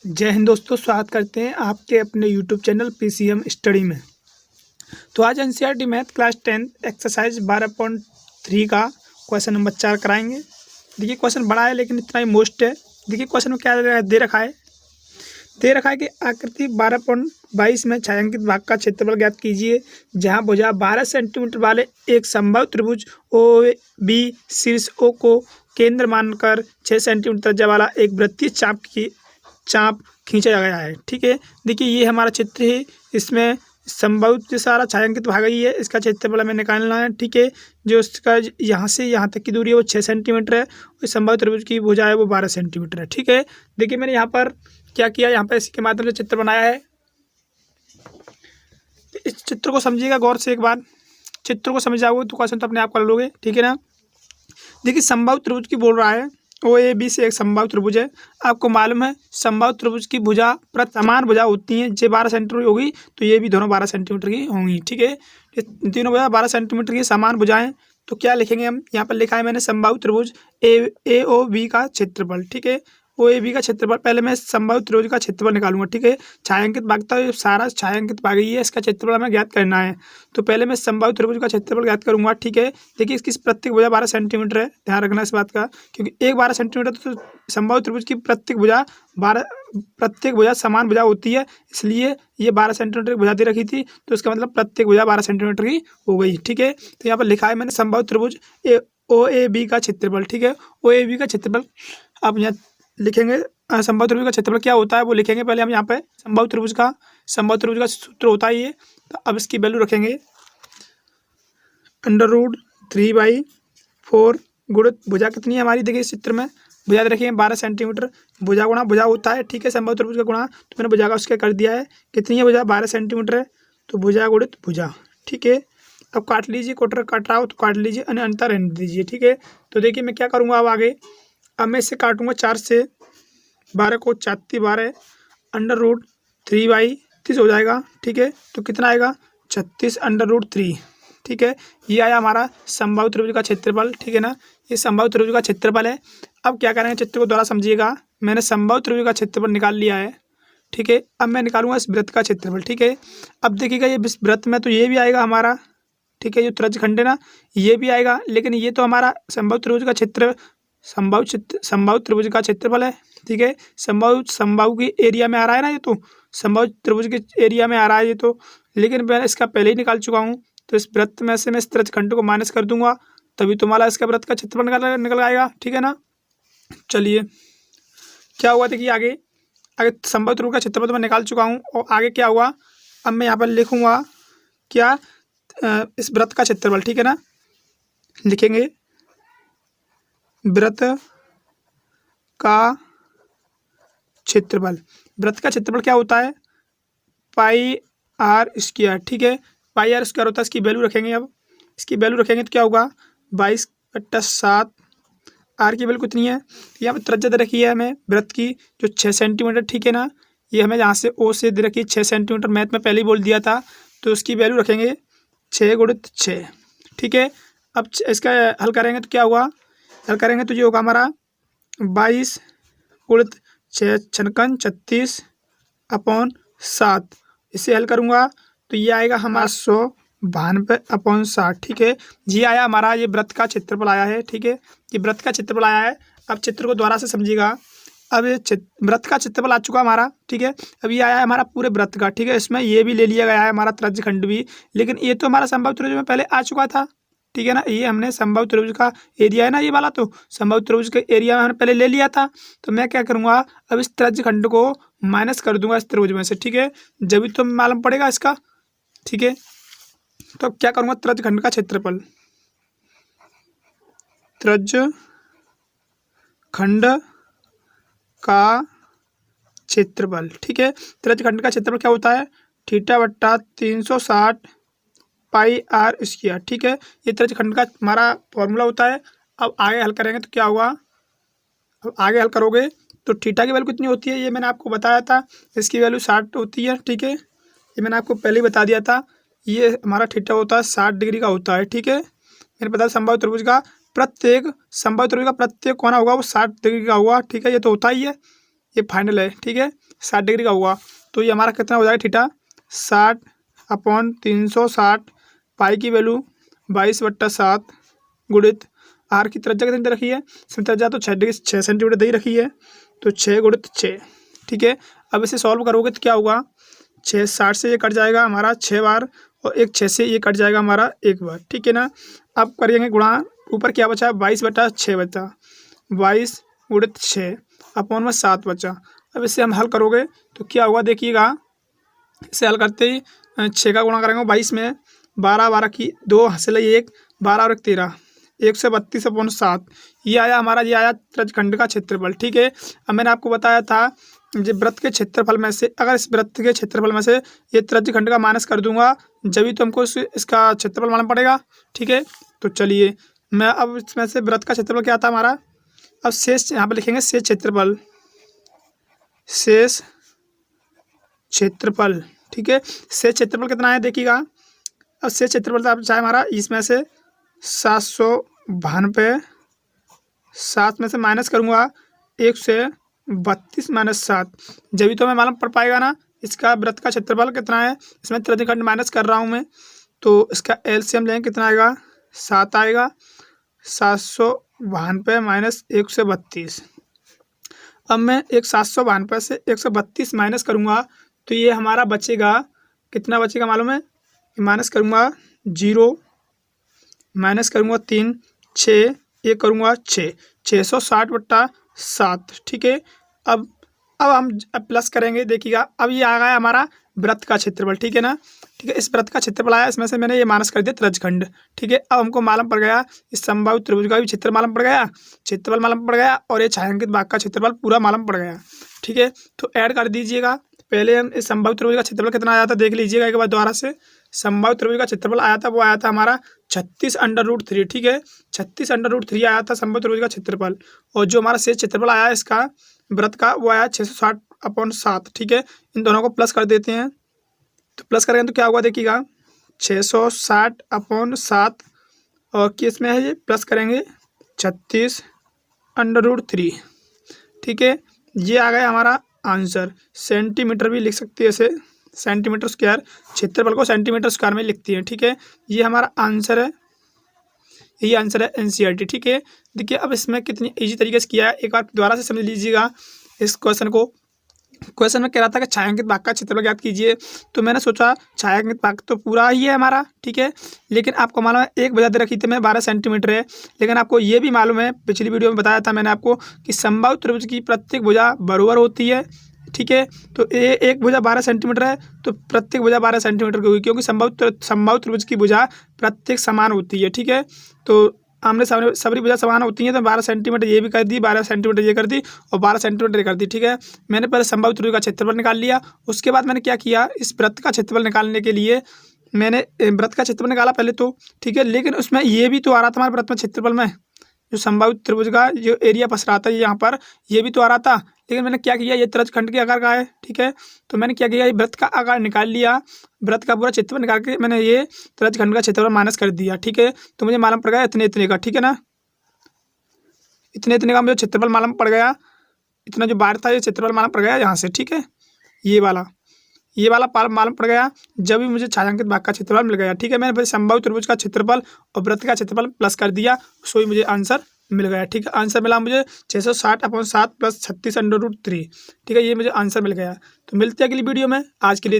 जय हिंद दोस्तों, स्वागत करते हैं आपके अपने यूट्यूब चैनल पीसीएम स्टडी में। तो आज एनसीईआरटी मैथ क्लास 10 एक्सरसाइज 12.3 का क्वेश्चन नंबर 4 कराएंगे। देखिए क्वेश्चन बड़ा है लेकिन इतना ही मोस्ट है। देखिए क्वेश्चन में क्या दे रखा है कि आकृति 12.22 में छायांकित भाग का क्षेत्रफल ज्ञात कीजिए, जहां भुजा 12 सेंटीमीटर वाले एक समबाहु त्रिभुज ओ बी शीर्ष ओ को केंद्र मानकर 6 सेंटीमीटर त्रिज्या वाला एक वृत्तीय चाप खींचा गया है। ठीक है, देखिए ये हमारा चित्र है। इसमें समबाहु जो सारा छायांकित भाग ही है, इसका क्षेत्रफल हमें निकालना है। ठीक है, जो इसका यहाँ से यहाँ तक की दूरी है वो 6 सेंटीमीटर है, और समबाहु त्रिभुज की भुजा है वो 12 सेंटीमीटर है। ठीक है, देखिए मैंने यहाँ पर क्या किया, यहाँ पर इसके माध्यम से चित्र बनाया है। इस चित्र को समझिएगा गौर से, एक बार चित्र को समझ जाओगे तो क्वेश्चन तो अपने आप कर लोगे। ठीक है ना। देखिए समबाहु त्रिभुज की बोल रहा है, ओ ए बी से एक समबाहु त्रिभुज है। आपको मालूम है समबाहु त्रिभुज की भुजा समान भुजा होती है। ये 12 सेंटीमीटर होगी तो ये भी दोनों 12 सेंटीमीटर की होंगी। ठीक है, ये तीनों भुजा 12 सेंटीमीटर की समान भुजाएं। तो क्या लिखेंगे हम, यहाँ पर लिखा है मैंने समबाहु त्रिभुज ए ओ बी का क्षेत्रफल। ठीक है, ओ ए बी का क्षेत्रफल, पहले मैं समबाहु त्रिभुज का क्षेत्रफल निकालूंगा। ठीक है, छायांकित भाग था, सारा छायांकित भाग ही है, इसका क्षेत्रफल हमें ज्ञात करना है। तो पहले मैं समबाहु त्रिभुज का क्षेत्रफल ज्ञात करूंगा। ठीक है, देखिए इसकी प्रत्येक भुजा 12 सेंटीमीटर है, ध्यान रखना इस बात का, क्योंकि एक 12 सेंटीमीटर तो समबाहु त्रिभुज की प्रत्येक भुजा समान भुजा होती है, इसलिए ये 12 सेंटीमीटर की भुजा दे रखी थी, तो इसका मतलब प्रत्येक भुजा 12 सेंटीमीटर की हो गई। ठीक है, तो यहाँ पर लिखा है मैंने समबाहु त्रिभुज ओ ए बी का क्षेत्रफल। ठीक है, ओ ए बी का क्षेत्रफल आप यहाँ लिखेंगे। समबाहु त्रिभुज का क्षेत्रफल क्या होता है वो लिखेंगे। पहले हम यहाँ पे समबाहु त्रिभुज का सूत्र होता है ये, तो अब इसकी वैल्यू रखेंगे √3/4 गुणित भुजा कितनी है हमारी, देखिए इस चित्र में भुजा रखिए 12 सेंटीमीटर, भुजा गुणा भुजा होता है। ठीक है, समबाहु त्रिभुज का गुणा, तो मैंने भुजा का उसके कर दिया है। कितनी है भुजा, 12 सेंटीमीटर है, तो भुजा गुणित भुजा। ठीक है, अब काट लीजिए, कोटर काट रहा हो तो काट लीजिए, अंतर रहने दीजिए। ठीक है, तो देखिए मैं क्या करूँगा अब आगे, अब मैं इससे काटूंगा 4 से 12 को 4 12 √3/30 हो जाएगा। ठीक है, तो कितना आएगा 36 √3। ठीक है, ये आया हमारा समबाहु त्रिभुज का क्षेत्रफल। ठीक है ना, ये समबाहु त्रिभुज का क्षेत्रफल है। अब क्या करेंगे, चित्र को दोबारा समझिएगा। मैंने समबाहु त्रिभुज का क्षेत्रफल निकाल लिया है। ठीक है, अब मैं निकालूंगा इस वृत्त का क्षेत्रफल। ठीक है, अब देखिएगा ये वृत्त में तो ये भी आएगा हमारा। ठीक है, ये त्रिज्यखंड है ना, ये भी आएगा, लेकिन ये तो हमारा समबाहु त्रिभुज का समबाहु त्रिभुज का क्षेत्रफल है। ठीक है, समबाहु की एरिया में आ रहा है ना, ये तो समबाहु त्रिभुज के एरिया में आ रहा है ये तो, लेकिन मैं इसका पहले ही निकाल चुका हूँ। तो इस वृत्त में से मैं इस त्रिज्यखंड को माइनस कर दूंगा, तभी तुम्हारा इसका वृत्त का क्षेत्रफल निकल आएगा। ठीक है ना। चलिए क्या हुआ, देखिए आगे समबाहु त्रिभुज का क्षेत्रफल तो मैं निकाल चुका हूँ, और आगे क्या हुआ, अब मैं यहाँ पर लिखूंगा क्या, इस वृत्त का क्षेत्रफल। ठीक है ना, लिखेंगे वृत्त का क्षेत्रफल। वृत्त का क्षेत्रफल क्या होता है, πr²। ठीक है, πr² होता है, इसकी वैल्यू रखेंगे। अब इसकी वैल्यू रखेंगे तो क्या होगा, 22/7। आर की वैल्यू कितनी है, यहाँ पर त्रिज्या दे रखी है हमें वृत्त की जो 6 सेंटीमीटर। ठीक है ना, ये हमें यहाँ से ओ से दे रखी है 6 सेंटीमीटर, मैथ में पहले ही बोल दिया था, तो उसकी वैल्यू रखेंगे 6 × 6। ठीक है, अब इसका हल करेंगे तो क्या हुआ, हल करेंगे तो ये होगा हमारा 22 × 6 × 36/7। इसे हल करूँगा तो ये आएगा हमारा 192/60। ठीक है, ये आया हमारा, ये वृत्त का क्षेत्रफल आया है। ठीक है, ये वृत्त का क्षेत्रफल आया है। अब चित्र को दोबारा से समझिएगा। अब ये वृत्त का क्षेत्रफल आ चुका हमारा। ठीक है, अब ये आया है हमारा पूरे वृत्त का। ठीक है, इसमें ये भी ले लिया गया है हमारा त्रिज्यखंड भी, लेकिन ये तो हमारा समबाहु त्रिभुज में पहले आ चुका था। ठीक है ना, ये हमने समबाहु त्रिभुज का एरिया है ना, ये वाला तो समबाहु त्रिभुज के एरिया में हमने पहले ले लिया था। तो मैं क्या करूँगा, अब इस त्रिज्यखंड को माइनस कर दूंगा इस त्रिभुज में से। ठीक है, जब भी तो मालूम पड़ेगा इसका। ठीक है, तो क्या करूँगा, त्रिज्यखंड का क्षेत्रफल, त्रिज्यखंड का क्षेत्रफल। ठीक है, त्रिज्यखंड का क्षेत्रफल क्या होता है, θ/360 πr²। ठीक है, ये त्रिज्यखंड का हमारा फॉर्मूला होता है। अब आगे हल करेंगे तो क्या होगा, अब आगे हल करोगे तो थीटा की वैल्यू कितनी होती है, ये मैंने आपको बताया था, इसकी वैल्यू 60 होती है। ठीक है, ये मैंने आपको पहले ही बता दिया था, ये हमारा थीटा होता है 60 डिग्री का होता है। ठीक है, मैंने बताया समबाहु त्रिभुज का प्रत्येक कोना होगा वो 60 डिग्री का होगा। ठीक है, ये तो होता ही है। ये फाइनल है, ठीक है, 60 डिग्री का हुआ। तो ये हमारा कितना हो जाएगा थीटा 60/360, पाई की वैल्यू 22/7 गुणित आर की त्रिज्या कितनी दे रखी है, इसमें त्रिज्या तो 6 सेंटीमीटर दे ही रखी है, तो 6 × 6, ठीक है। अब इसे सॉल्व करोगे तो क्या होगा, 6 60 से ये कट जाएगा हमारा 6 बार, और 1 6 से ये कट जाएगा हमारा 1 बार, ठीक है ना। अब करेंगे गुणा, ऊपर क्या बचा 22/6 बचा, 22 × 6 अपॉन में 7 बचा। अब इसे हम हल करोगे तो क्या होगा देखिएगा, इसे हल करते ही 6 का गुणा करेंगे 22 में, 12 12 की 2 हासिल 1, 12 और 1 13, 132/7 ये आया हमारा, ये आया त्रिज्यखंड का क्षेत्रफल, ठीक है। अब मैंने आपको बताया था जो वृत्त के क्षेत्रफल में से, अगर इस वृत्त के क्षेत्रफल में से ये त्रिज्यखंड का माइनस कर दूंगा जब भी तो हमको इसका क्षेत्रफल मालूम पड़ेगा, ठीक है। तो चलिए मैं अब इसमें से वृत्त का क्षेत्रफल क्या था हमारा, अब शेष यहाँ पर लिखेंगे शेष क्षेत्रफल, शेष क्षेत्रफल, ठीक है। शेष क्षेत्रफल कितना है देखिएगा, अब शेष क्षेत्रफल आप चाहे हमारा इसमें से 792, 7 में से माइनस करूँगा 132 - 7, जब भी तो मैं मालूम पड़ पाएगा ना इसका वृत्त का क्षेत्रफल कितना है। इसमें त्रिज्यखंड माइनस कर रहा हूँ मैं, तो इसका एलसीएम लेंगे कितना आएगा, 7 आएगा, 792 - 132। अब मैं 792 से 132 माइनस करूँगा तो ये हमारा बचेगा, कितना बचेगा मालूम है, माइनस करूँगा 0, माइनस करूँगा 3, 6, ये करूँगा 6, 660/7, ठीक है। अब हम प्लस करेंगे देखिएगा, अब ये आ गया हमारा वृत्त का क्षेत्रफल, ठीक है ना, ठीक है। इस वृत्त का क्षेत्रफल आया, इसमें से मैंने ये माइनस कर दिया त्रिज्यखंड, ठीक है। अब हमको मालूम पड़ गया इस समबाहु त्रिभुज का भी क्षेत्र मालूम पड़ गया, क्षेत्रफल मालूम पड़ गया, और ये छायांकित भाग का क्षेत्रफल पूरा मालूम पड़ गया, ठीक है। तो ऐड कर दीजिएगा, पहले हम इस समबाहु त्रिभुज का क्षेत्रफल कितना आया था देख लीजिएगा एक बार दोबारा से। समबाहु त्रिभुज का क्षेत्रफल आया था, वो आया था हमारा 36√3, ठीक है, 36√3 आया था समबाहु त्रिभुज का क्षेत्रफल। और जो हमारा शेष क्षेत्रफल आया इसका वृत्त का, वो आया 660/7, ठीक है। इन दोनों को प्लस कर देते हैं, तो प्लस करेंगे तो क्या होगा देखिएगा 660/7, और किस में है ये प्लस करेंगे 36√3, ठीक है। ये आ गया हमारा आंसर। सेंटीमीटर भी लिख सकते हैं इसे, सेंटीमीटर स्क्वायर, क्षेत्रफल को सेंटीमीटर स्क्वायर में लिखती है, ठीक है। ये हमारा आंसर है, यही आंसर है एनसीईआरटी, ठीक है। देखिए अब इसमें कितनी इजी तरीके से किया है, एक बार दोबारा से समझ लीजिएगा इस क्वेश्चन को। क्वेश्चन में कह रहा था कि छायांकित भाग का क्षेत्रफल ज्ञात कीजिए, तो मैंने सोचा छायांकित भाग तो पूरा ही है हमारा, ठीक है, लेकिन आपको मालूम है एक वजह दे रखी थी मैं 12 सेंटीमीटर है, लेकिन आपको ये भी मालूम है, पिछली वीडियो में बताया था मैंने आपको कि समबाहु त्रिभुज की प्रत्येक भुजा बराबर होती है, ठीक है। तो ये एक भुजा 12 सेंटीमीटर है, तो प्रत्येक भुजा 12 सेंटीमीटर की हुई, क्योंकि समबाहु त्रिभुज की भुजा प्रत्येक समान होती है, ठीक है। तो आमने सामने सभी भुजा समान होती हैं, तो 12 सेंटीमीटर ये भी कर दी, 12 सेंटीमीटर ये कर दी, और 12 सेंटीमीटर ये कर दी, ठीक है। मैंने पहले समबाहु त्रिभुज का क्षेत्रफल निकाल लिया, उसके बाद मैंने क्या किया, इस वृत्त का क्षेत्रफल निकालने के लिए मैंने वृत्त का क्षेत्रफल निकाला पहले तो, ठीक है, लेकिन उसमें ये भी तो आ रहा था हमारे वृत्त में क्षेत्रफल में, जो समबाहु त्रिभुज का जो एरिया पस रहा था यहाँ पर, ये भी तो आ रहा था, लेकिन मैंने क्या किया, ये त्रिज्यखंड के आकार का है, ठीक है। तो मैंने क्या किया, ये वृत्त का आकार निकाल लिया, वृत्त का पूरा क्षेत्रफल निकाल के मैंने ये त्रिज्यखंड का क्षेत्रफल माइनस कर दिया, ठीक है। तो मुझे मालूम पड़ गया इतने इतने का, ठीक है ना, इतने इतने का मुझे क्षेत्रफल मालूम पड़ गया, इतना जो बाहर था ये क्षेत्रफल मालूम पड़ गया यहाँ से, ठीक है। ये वाला मालूम पड़ गया जब भी मुझे छायांकित भाग का क्षेत्रफल मिल गया, ठीक है। मैंने फिर समबाहु त्रिभुज का क्षेत्रफल और वृत्त का क्षेत्रफल प्लस कर दिया, सो ही मुझे आंसर मिल गया, ठीक है। आंसर मिला मुझे 660/7 + 36√3, ठीक है, ये मुझे आंसर मिल गया। तो मिलते हैं अगली वीडियो में, आज के लिए